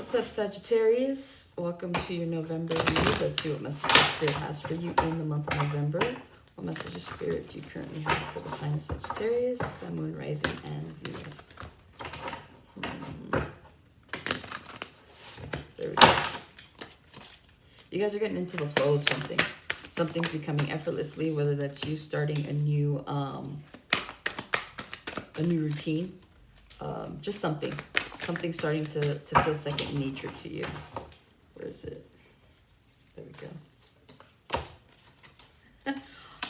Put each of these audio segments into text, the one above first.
What's up, Sagittarius? Welcome to your November read. Let's see what messages Spirit has for you in the month of November. What messages Spirit do you currently have for the sign of Sagittarius, Sun, Moon, Rising, and Venus? There we go. You guys are getting into the flow of something. Something's becoming effortlessly, whether that's you starting a new routine. Just something starting to feel second nature to you. Where is it? There we go.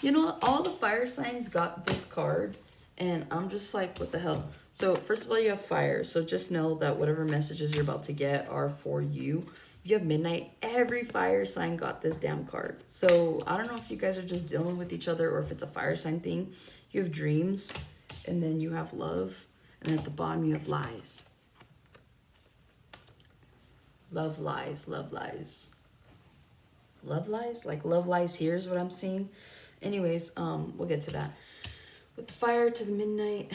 You know what? All the fire signs got this card, and I'm just like, what the hell? So first of all, you have fire. So just know that whatever messages you're about to get are for you. You have midnight. Every fire sign got this damn card. So I don't know if you guys are just dealing with each other or if it's a fire sign thing. You have dreams, and then you have love, and at the bottom you have lies. Love lies, love lies. Love lies? Like love lies here is what I'm seeing. Anyways, we'll get to that. With the fire to the midnight.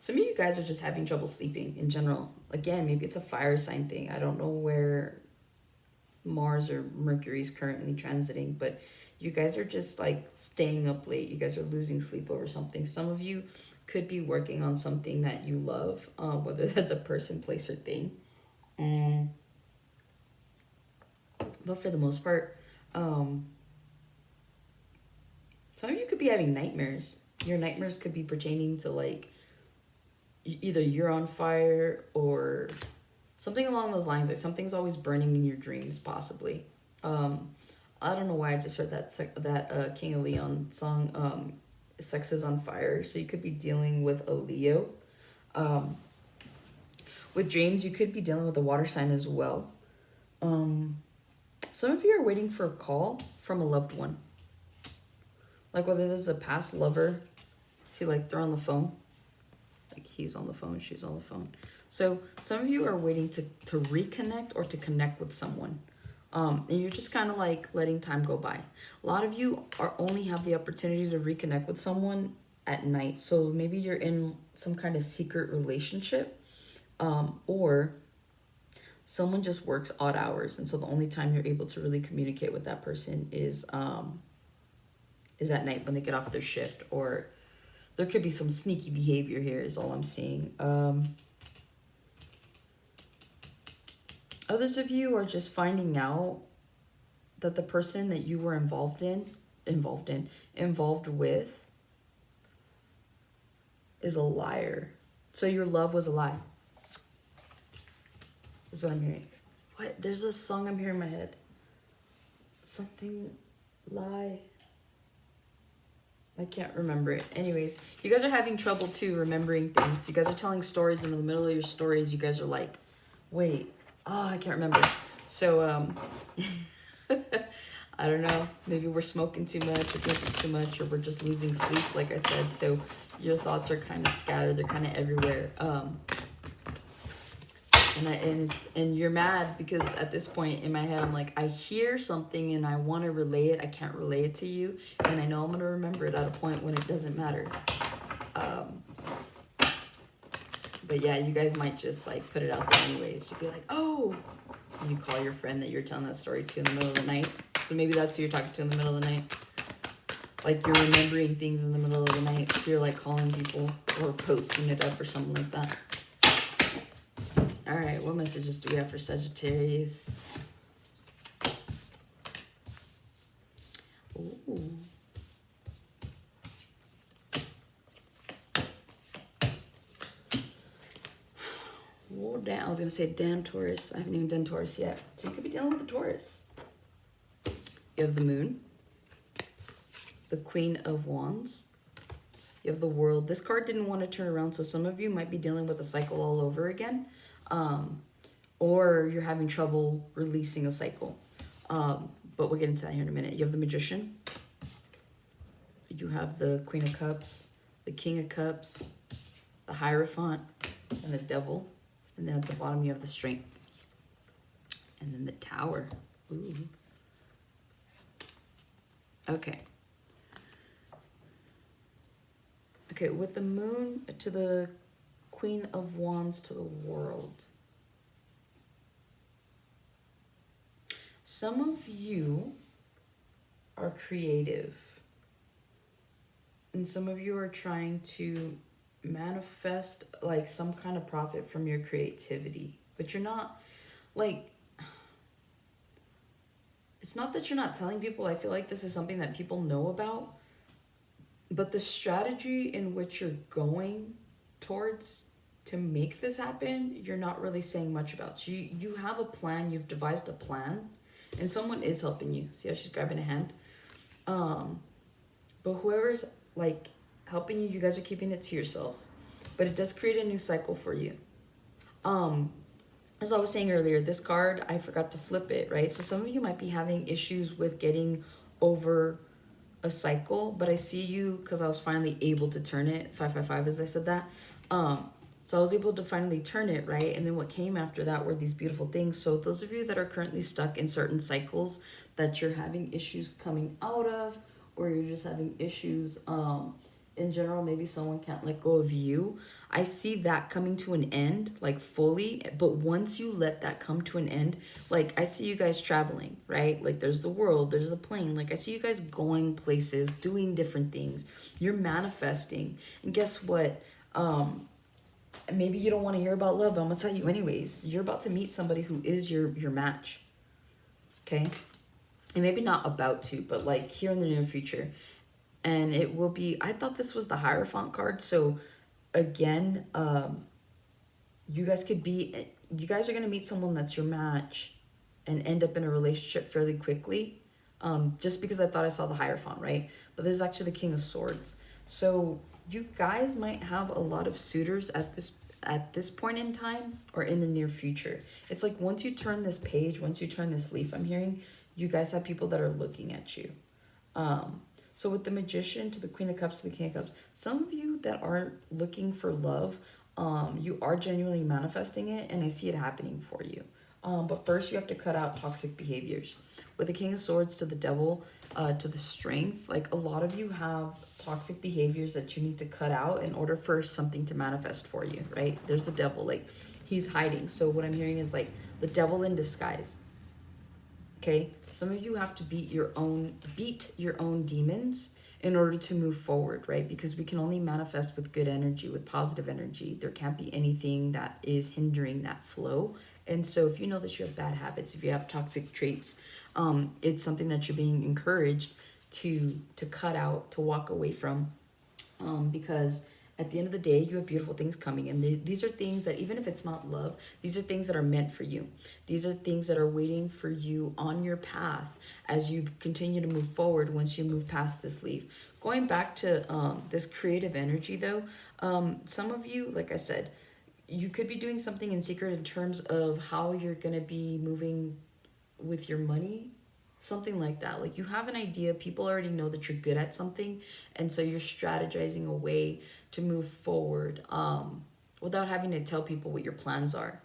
Some of you guys are just having trouble sleeping in general. Again, maybe it's a fire sign thing. I don't know where Mars or Mercury is currently transiting, but you guys are just like staying up late. You guys are losing sleep over something. Some of you could be working on something that you love, whether that's a person, place, or thing. But for the most part, some of you could be having nightmares. Your nightmares could be pertaining to like either you're on fire or something along those lines. Like something's always burning in your dreams, possibly. I don't know why I just heard that King of Leon song. Sex is on fire. So you could be dealing with a Leo. With dreams, you could be dealing with a water sign as well. Some of you are waiting for a call from a loved one. Like whether this is a past lover. See, like they're on the phone. Like he's on the phone, she's on the phone. So some of you are waiting to reconnect or to connect with someone. And you're just kind of like letting time go by. A lot of you are only have the opportunity to reconnect with someone at night. So maybe you're in some kind of secret relationship, or someone just works odd hours. And so the only time you're able to really communicate with that person is at night when they get off their shift, or there could be some sneaky behavior here is all I'm seeing. Others of you are just finding out that the person that you were involved with is a liar. So your love was a lie. Is what I'm hearing. What? There's a song I'm hearing in my head. Something lie. I can't remember it. Anyways, you guys are having trouble too remembering things. You guys are telling stories, and in the middle of your stories, you guys are like, wait. Oh, I can't remember. So, I don't know. Maybe we're smoking too much or drinking too much, or we're just losing sleep, like I said. So your thoughts are kind of scattered. They're kind of everywhere. And you're mad because at this point in my head, I'm like, I hear something and I want to relay it. I can't relay it to you. And I know I'm going to remember it at a point when it doesn't matter. But yeah, you guys might just like put it out there anyways. You'd be like, oh, and you call your friend that you're telling that story to in the middle of the night. So maybe that's who you're talking to in the middle of the night. Like you're remembering things in the middle of the night. So you're like calling people or posting it up or something like that. All right, what messages do we have for Sagittarius? Ooh. Oh, damn. I was going to say damn Taurus. I haven't even done Taurus yet. So you could be dealing with the Taurus. You have the Moon. The Queen of Wands. You have the World. This card didn't want to turn around, so some of you might be dealing with a cycle all over again. Or you're having trouble releasing a cycle. But we'll get into that here in a minute. You have the Magician. You have the Queen of Cups, the King of Cups, the Hierophant, and the Devil. And then at the bottom, you have the Strength. And then the Tower. Ooh. Okay. Okay, with the Moon to the Queen of Wands to the World. Some of you are creative. And some of you are trying to manifest like some kind of profit from your creativity. But you're not like, it's not that you're not telling people. I feel like this is something that people know about. But the strategy in which you're going towards to make this happen, you're not really saying much about. So you have a plan, you've devised a plan, and someone is helping you. See how she's grabbing a hand? But whoever's like helping you, you guys are keeping it to yourself. But it does create a new cycle for you. As I was saying earlier, this card, I forgot to flip it, right? So some of you might be having issues with getting over a cycle, but I see you because I was finally able to turn it. 555 as I said that. So I was able to finally turn it, right? And then what came after that were these beautiful things. So those of you that are currently stuck in certain cycles that you're having issues coming out of, or you're just having issues in general, maybe someone can't let go of you. I see that coming to an end, like fully. But once you let that come to an end, like I see you guys traveling, right? Like there's the world, there's the plane. Like I see you guys going places, doing different things. You're manifesting. And guess what? Maybe you don't want to hear about love, but I'm gonna tell you anyways. You're about to meet somebody who is your match. Okay? And maybe not about to, but like here in the near future. And it will be, I thought this was the Hierophant card. So again, you guys are going to meet someone that's your match and end up in a relationship fairly quickly. Just because I thought I saw the Hierophant, right? But this is actually the King of Swords. So you guys might have a lot of suitors at this point in time or in the near future. It's like once you turn this page, once you turn this leaf, I'm hearing you guys have people that are looking at you. So with the Magician to the Queen of Cups to the King of Cups, some of you that aren't looking for love, you are genuinely manifesting it, and I see it happening for you. But first you have to cut out toxic behaviors. With the King of Swords to the Devil, to the Strength, like a lot of you have toxic behaviors that you need to cut out in order for something to manifest for you, right? There's the devil, like he's hiding. So what I'm hearing is like the devil in disguise. Okay, some of you have to beat your own demons in order to move forward, right? Because we can only manifest with good energy, with positive energy. There can't be anything that is hindering that flow. And so if you know that you have bad habits, if you have toxic traits, it's something that you're being encouraged to cut out, to walk away from, because at the end of the day, you have beautiful things coming. And these are things that, even if it's not love, these are things that are meant for you. These are things that are waiting for you on your path as you continue to move forward once you move past this leaf. Going back to this creative energy, though, some of you, like I said, you could be doing something in secret in terms of how you're going to be moving with your money. Something like that. Like you have an idea, people already know that you're good at something, and so you're strategizing a way to move forward without having to tell people what your plans are.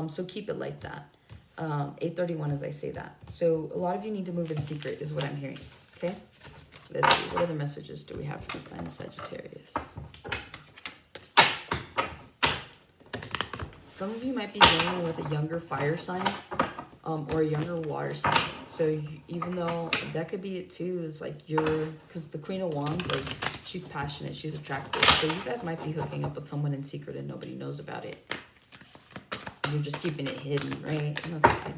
So keep it like that. 831 as I say that. So a lot of you need to move in secret is what I'm hearing. Okay? Let's see. What other messages do we have for the sign of Sagittarius? Some of you might be dealing with a younger fire sign. Or a younger water sign. So even though that could be it too, it's like because the Queen of Wands, like she's passionate, she's attractive. So you guys might be hooking up with someone in secret and nobody knows about it. You're just keeping it hidden, right? And that's fine.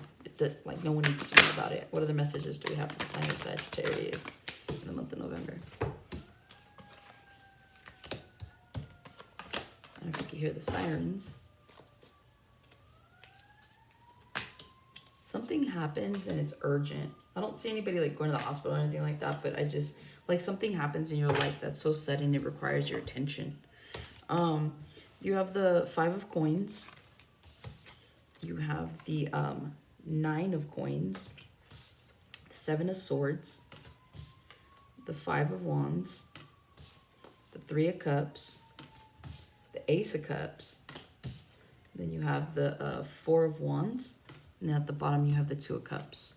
Like no one needs to know about it. What other messages do we have for the sign of Sagittarius in the month of November? I don't know if you can hear the sirens. Something happens and it's urgent. I don't see anybody like going to the hospital or anything like that, but I just, like something happens in your life that's so sudden it requires your attention. You have the 5 of Coins. You have the 9 of Coins. The 7 of Swords. The 5 of Wands. The 3 of Cups. The Ace of Cups. Then you have the 4 of Wands. And then at the bottom, you have the 2 of Cups.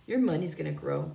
Your money's going to grow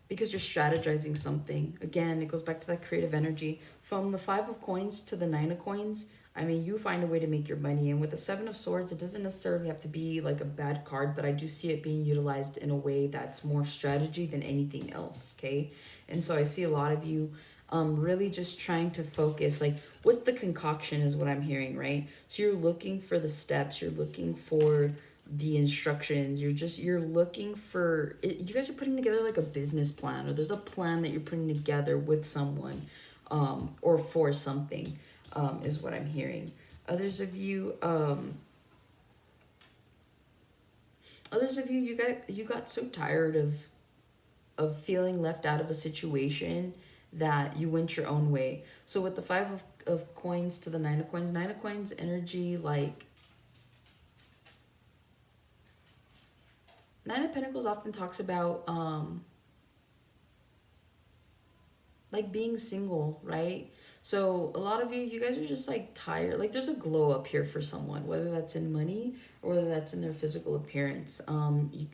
because you're strategizing something. Again, it goes back to that creative energy. From the 5 of coins to the 9 of coins, I mean, you find a way to make your money. And with the 7 of swords, it doesn't necessarily have to be like a bad card, but I do see it being utilized in a way that's more strategy than anything else, okay? And so I see a lot of you really just trying to focus, like, what's the concoction is what I'm hearing, right? So you're looking for the steps, you're looking for the instructions, you're looking for it. You guys are putting together like a business plan, or there's a plan that you're putting together with someone or for something, is what I'm hearing. Others of you, you got so tired of feeling left out of a situation that you went your own way. So with the 5 of coins to the 9 of coins, 9 of coins energy, like 9 of Pentacles often talks about like being single, right? So a lot of you guys are just like tired. Like there's a glow up here for someone, whether that's in money or whether that's in their physical appearance.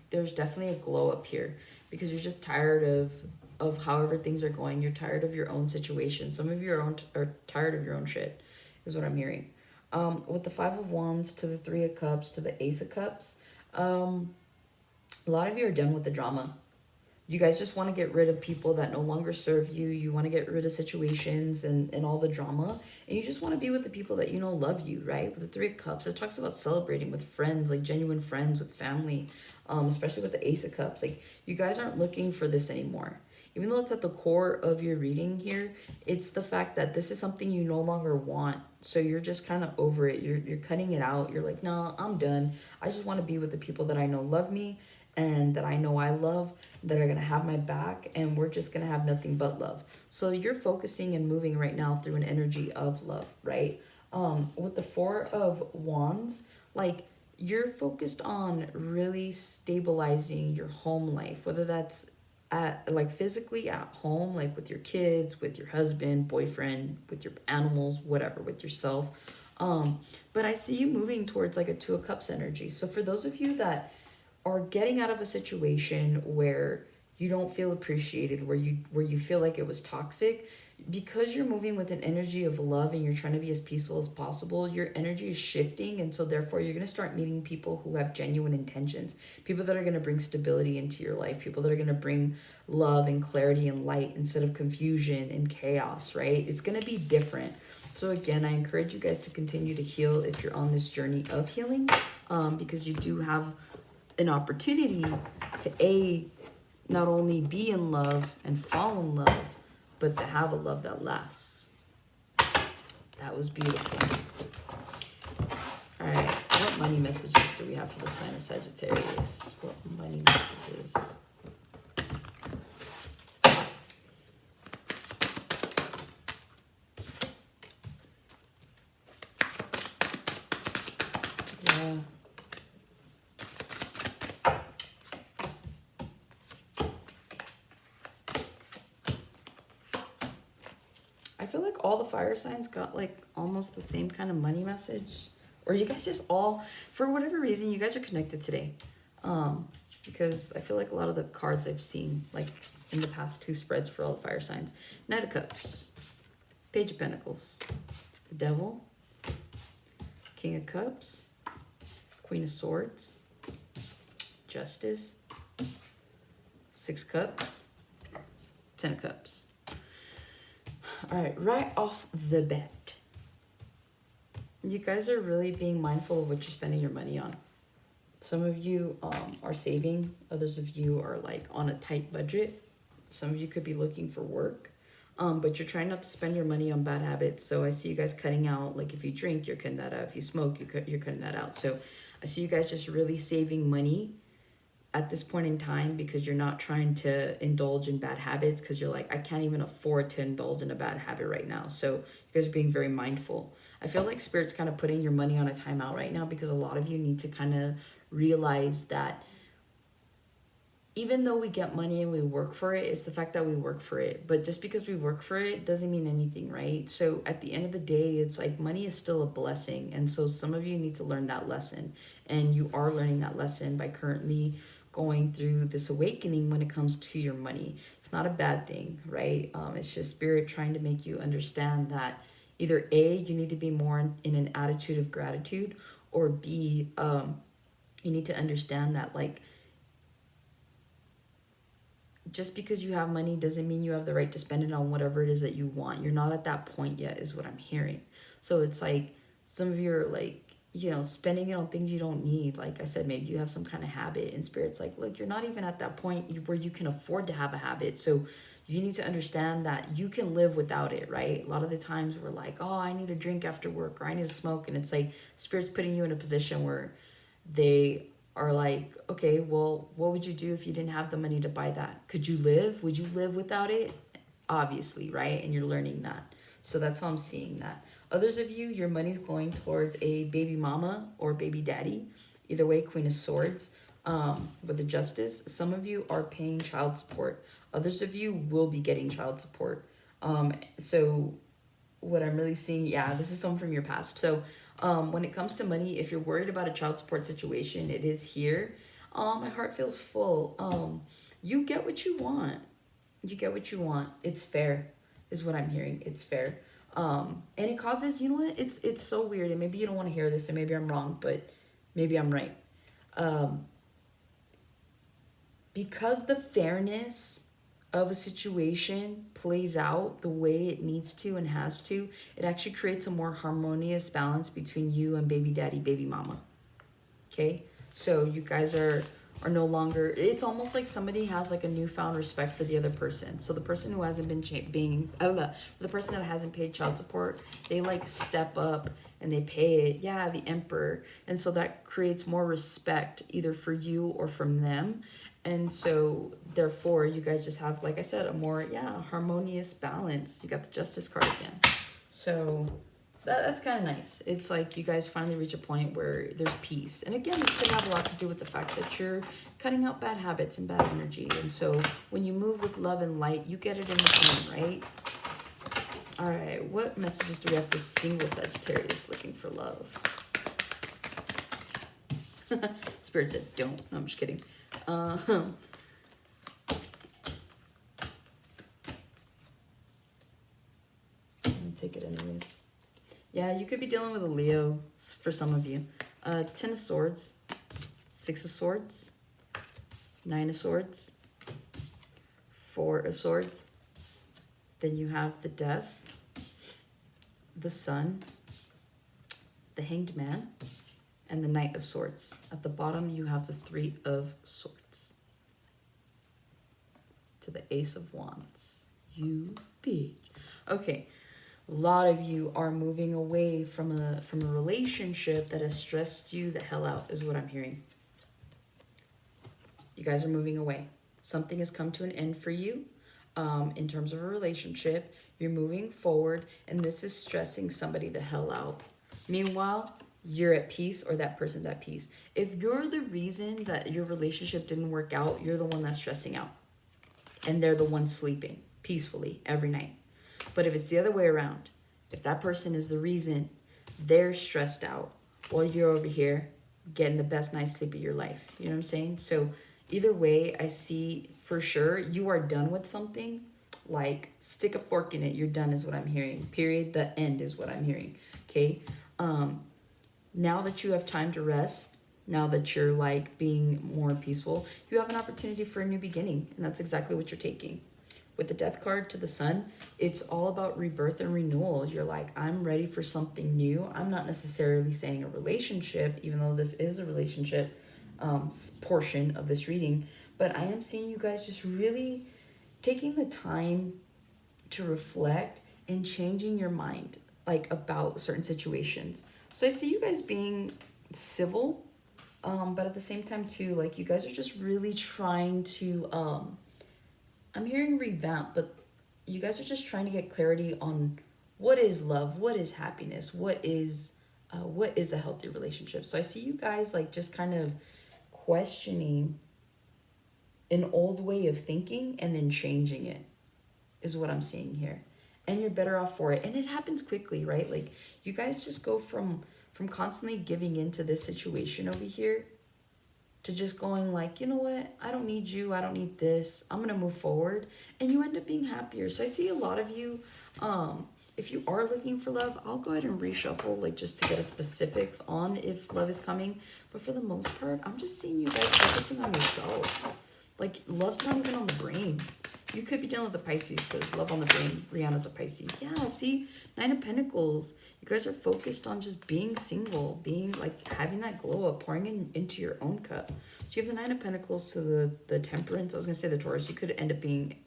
There's definitely a glow up here because you're just tired of however things are going. You're tired of your own situation. Some of you are tired of your own shit, is what I'm hearing. With the 5 of Wands to the 3 of Cups to the Ace of Cups, a lot of you are done with the drama. You guys just want to get rid of people that no longer serve you. You want to get rid of situations and all the drama. And you just want to be with the people that you know love you, right? With the 3 of Cups, it talks about celebrating with friends, like genuine friends, with family, especially with the Ace of Cups. Like, you guys aren't looking for this anymore. Even though it's at the core of your reading here, it's the fact that this is something you no longer want. So you're just kind of over it. You're cutting it out. You're like, no, I'm done. I just want to be with the people that I know love me and that I know I love, that are going to have my back, and we're just going to have nothing but love. So you're focusing and moving right now through an energy of love, right? With the 4 of Wands, like, you're focused on really stabilizing your home life, whether that's at, like, physically at home, like with your kids, with your husband, boyfriend, with your animals, whatever, with yourself. But I see you moving towards like a 2 of Cups energy. So for those of you that are getting out of a situation where you don't feel appreciated, where you feel like it was toxic, because you're moving with an energy of love and you're trying to be as peaceful as possible, your energy is shifting. And so therefore you're going to start meeting people who have genuine intentions, people that are going to bring stability into your life, people that are going to bring love and clarity and light instead of confusion and chaos, right? It's going to be different. So again, I encourage you guys to continue to heal if you're on this journey of healing, because you do have an opportunity to not only be in love and fall in love, but to have a love that lasts. That was beautiful. All right, what money messages do we have for the sign of Sagittarius? What money messages? Yeah. I feel like all the fire signs got like almost the same kind of money message. Or you guys just all, for whatever reason, you guys are connected today. Because I feel like a lot of the cards I've seen, like in the past 2 spreads for all the fire signs. Knight of Cups, Page of Pentacles, the Devil, King of Cups, Queen of Swords, Justice, 6 Cups, 10 of Cups. All right, right off the bat, you guys are really being mindful of what you're spending your money on. Some of you are saving. Others of you are like on a tight budget. Some of you could be looking for work, but you're trying not to spend your money on bad habits. So I see you guys cutting out, like if you drink, you're cutting that out. If you smoke, you're cutting that out. So I see you guys just really saving money at this point in time because you're not trying to indulge in bad habits because you're like, I can't even afford to indulge in a bad habit right now. So you guys are being very mindful. I feel like Spirit's kind of putting your money on a timeout right now because a lot of you need to kind of realize that even though we get money and we work for it, it's the fact that we work for it. But just because we work for it doesn't mean anything, right? So at the end of the day, it's like money is still a blessing. And so some of you need to learn that lesson. And you are learning that lesson by currently going through this awakening when it comes to your money. It's not a bad thing, right? It's just spirit trying to make you understand that either A, you need to be more in an attitude of gratitude, or B, you need to understand that, like, just because you have money doesn't mean you have the right to spend it on whatever it is that you want. You're not at that point yet, is what I'm hearing. So it's like some of you are like, you know, spending it on things you don't need. Like I said, maybe you have some kind of habit, and spirit's like, look, you're not even at that point where you can afford to have a habit. So you need to understand that you can live without it, right? A lot of the times we're like, oh, I need a drink after work, or I need to smoke. And it's like spirit's putting you in a position where they are like, okay, well, what would you do if you didn't have the money to buy that? Could you live? Would you live without it? Obviously, right? And you're learning that. So that's how I'm seeing that. Others of you, your money's going towards a baby mama or baby daddy. Either way, Queen of Swords with the Justice. Some of you are paying child support. Others of you will be getting child support. So what I'm really seeing, yeah, this is someone from your past. So when it comes to money, if you're worried about a child support situation, it is here. My heart feels full. You get what you want. You get what you want. It's fair, is what I'm hearing. It's fair. And it causes, you know what? It's so weird, and maybe you don't want to hear this, and maybe I'm wrong, but maybe I'm right. Because the fairness of a situation plays out the way it needs to and has to, it actually creates a more harmonious balance between you and baby daddy, baby mama. Okay? So you guys are no longer, it's almost like somebody has like a newfound respect for the other person. So the person who hasn't been the person that hasn't paid child support, they like step up and they pay it. Yeah, the emperor. And so that creates more respect either for you or from them. And so therefore you guys just have, like I said, a more, harmonious balance. You got the Justice card again. So that's kind of nice. It's like you guys finally reach a point where there's peace. And again, this could have a lot to do with the fact that you're cutting out bad habits and bad energy. And so when you move with love and light, you get it in return, right? All right, what messages do we have for single Sagittarius looking for love? Spirit said don't. No, I'm just kidding. I'm gonna take it anyways. Yeah, you could be dealing with a Leo for some of you. 10 of Swords, 6 of Swords, 9 of Swords, 4 of Swords. Then you have the Death, the Sun, the Hanged Man, and the Knight of Swords. At the bottom, you have the 3 of Swords. To the Ace of Wands. You bitch. Okay. A lot of you are moving away from a relationship that has stressed you the hell out, is what I'm hearing. You guys are moving away. Something has come to an end for you in terms of a relationship. You're moving forward, and this is stressing somebody the hell out. Meanwhile, you're at peace, or that person's at peace. If you're the reason that your relationship didn't work out, you're the one that's stressing out. And they're the one sleeping peacefully every night. But if it's the other way around, if that person is the reason they're stressed out while you're over here getting the best night's sleep of your life, you know what I'm saying? So either way, I see for sure you are done with something. Like, stick a fork in it, you're done is what I'm hearing. Period. The end is what I'm hearing. Okay? Now that you have time to rest, now that you're like being more peaceful, you have an opportunity for a new beginning. And that's exactly what you're taking. With the Death card to the Sun, it's all about rebirth and renewal. You're like, I'm ready for something new. I'm not necessarily saying a relationship, even though this is a relationship portion of this reading. But I am seeing you guys just really taking the time to reflect and changing your mind, like, about certain situations. So I see you guys being civil, but at the same time too, like, you guys are just really trying to, I'm hearing revamp, but you guys are just trying to get clarity on what is love, what is happiness, what is a healthy relationship. So I see you guys like just kind of questioning an old way of thinking and then changing it is what I'm seeing here. And you're better off for it. And it happens quickly, right? Like, you guys just go from constantly giving into this situation over here to just going like, you know what, I don't need you, I don't need this, I'm gonna move forward, and you end up being happier. So I see a lot of you, if you are looking for love, I'll go ahead and reshuffle, like just to get a specifics on if love is coming. But for the most part, I'm just seeing you guys focusing on yourself. Like, love's not even on the brain. You could be dealing with a Pisces because love on the brain. Rihanna's a Pisces. Yeah, see? 9 of Pentacles. You guys are focused on just being single, being like having that glow up, pouring into your own cup. So you have the 9 of Pentacles to the Temperance. I was going to say the Taurus. You could end up being...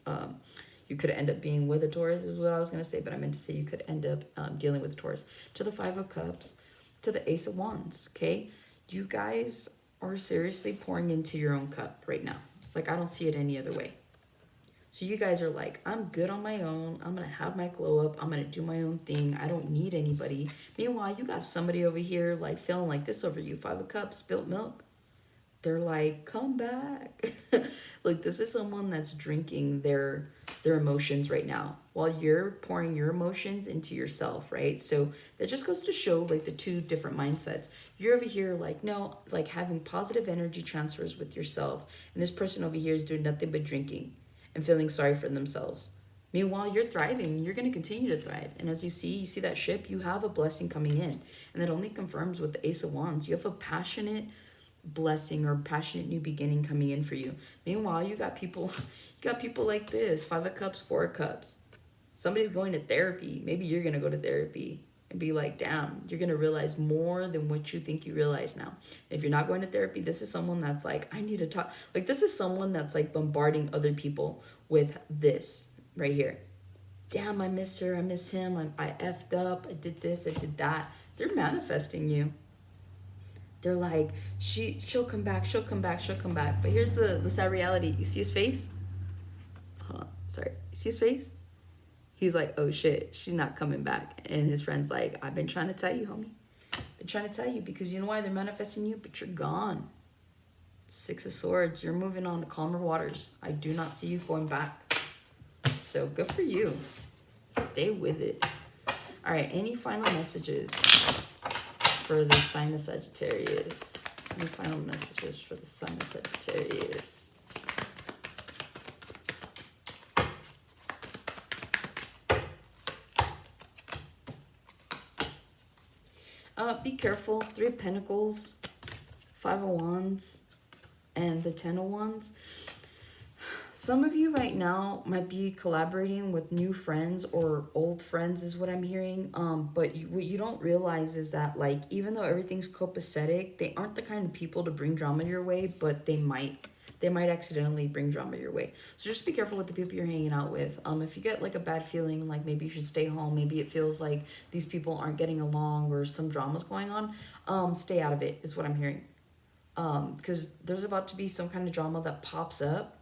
you could end up being with a Taurus is what I was going to say, but I meant to say you could end up dealing with a Taurus. To the 5 of Cups, to the Ace of Wands, okay? You guys are seriously pouring into your own cup right now. Like, I don't see it any other way. So you guys are like, I'm good on my own. I'm going to have my glow up. I'm going to do my own thing. I don't need anybody. Meanwhile, you got somebody over here like feeling like this over you. 5 of Cups, spilt milk. They're like, come back. Like, this is someone that's drinking their emotions right now while you're pouring your emotions into yourself, right? So that just goes to show like the two different mindsets. You're over here like, no, like having positive energy transfers with yourself. And this person over here is doing nothing but drinking and feeling sorry for themselves. Meanwhile, you're thriving. You're going to continue to thrive. And as you see that ship, you have a blessing coming in. And that only confirms with the Ace of Wands. You have a passionate blessing or passionate new beginning coming in for you. Meanwhile, you got people like this. 5 of Cups, 4 of Cups. Somebody's going to therapy. Maybe you're going to go to therapy and be like, damn, you're going to realize more than what you think you realize now. If you're not going to therapy, this is someone that's like, I need to talk. Like, this is someone that's like bombarding other people with this right here. Damn, I miss her. I miss him. I effed up. I did this. I did that. They're manifesting you. They're like, she'll come back, she'll come back, she'll come back. But here's the sad reality. You see his face? Hold on, sorry. You see his face? He's like, oh shit, she's not coming back. And his friend's like, I've been trying to tell you, homie. Been trying to tell you, because you know why they're manifesting you? But you're gone. 6 of Swords. You're moving on to calmer waters. I do not see you going back. So good for you. Stay with it. All right, any final messages for the sign of Sagittarius? Any final messages for the sign of Sagittarius? Be careful. 3 of Pentacles, 5 of Wands, and the 10 of Wands. Some of you right now might be collaborating with new friends or old friends is what I'm hearing. But what you don't realize is that, like, even though everything's copacetic, they aren't the kind of people to bring drama your way, but they might accidentally bring drama your way. So just be careful with the people you're hanging out with. If you get like a bad feeling, like maybe you should stay home, maybe it feels like these people aren't getting along or some drama's going on, stay out of it is what I'm hearing. Because there's about to be some kind of drama that pops up,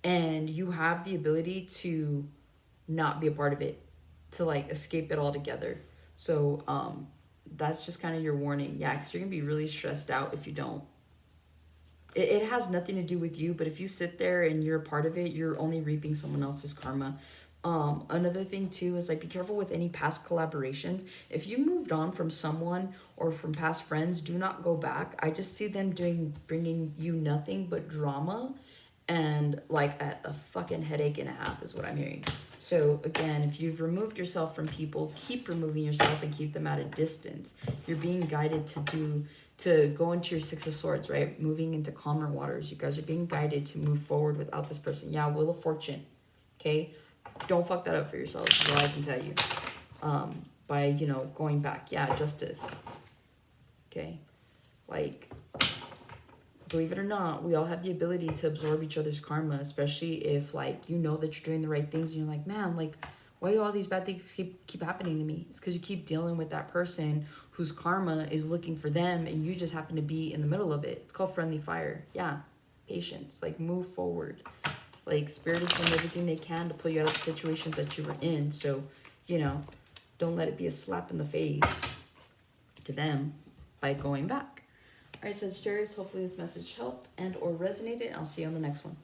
and you have the ability to not be a part of it, to like escape it altogether. So that's just kind of your warning. Yeah, because you're gonna be really stressed out if you don't. It has nothing to do with you, but if you sit there and you're a part of it, you're only reaping someone else's karma. Another thing too is like, be careful with any past collaborations. If you moved on from someone or from past friends, do not go back. I just see them bringing you nothing but drama and like a fucking headache and a half is what I'm hearing. So again, if you've removed yourself from people, keep removing yourself and keep them at a distance. You're being guided to go into your 6 of Swords, right? Moving into calmer waters. You guys are being guided to move forward without this person. Yeah, Wheel of Fortune. Okay? Don't fuck that up for yourselves, is all I can tell you. By, you know, going back. Yeah, Justice. Okay? Like, believe it or not, we all have the ability to absorb each other's karma, especially if, like, you know that you're doing the right things and you're like, man, like, why do all these bad things keep happening to me? It's because you keep dealing with that person whose karma is looking for them and you just happen to be in the middle of it. It's called friendly fire. Yeah, patience. Like, move forward. Like, Spirit is doing everything they can to pull you out of the situations that you were in. So, you know, don't let it be a slap in the face to them by going back. All right, Sagittarius, hopefully this message helped and or resonated. I'll see you on the next one.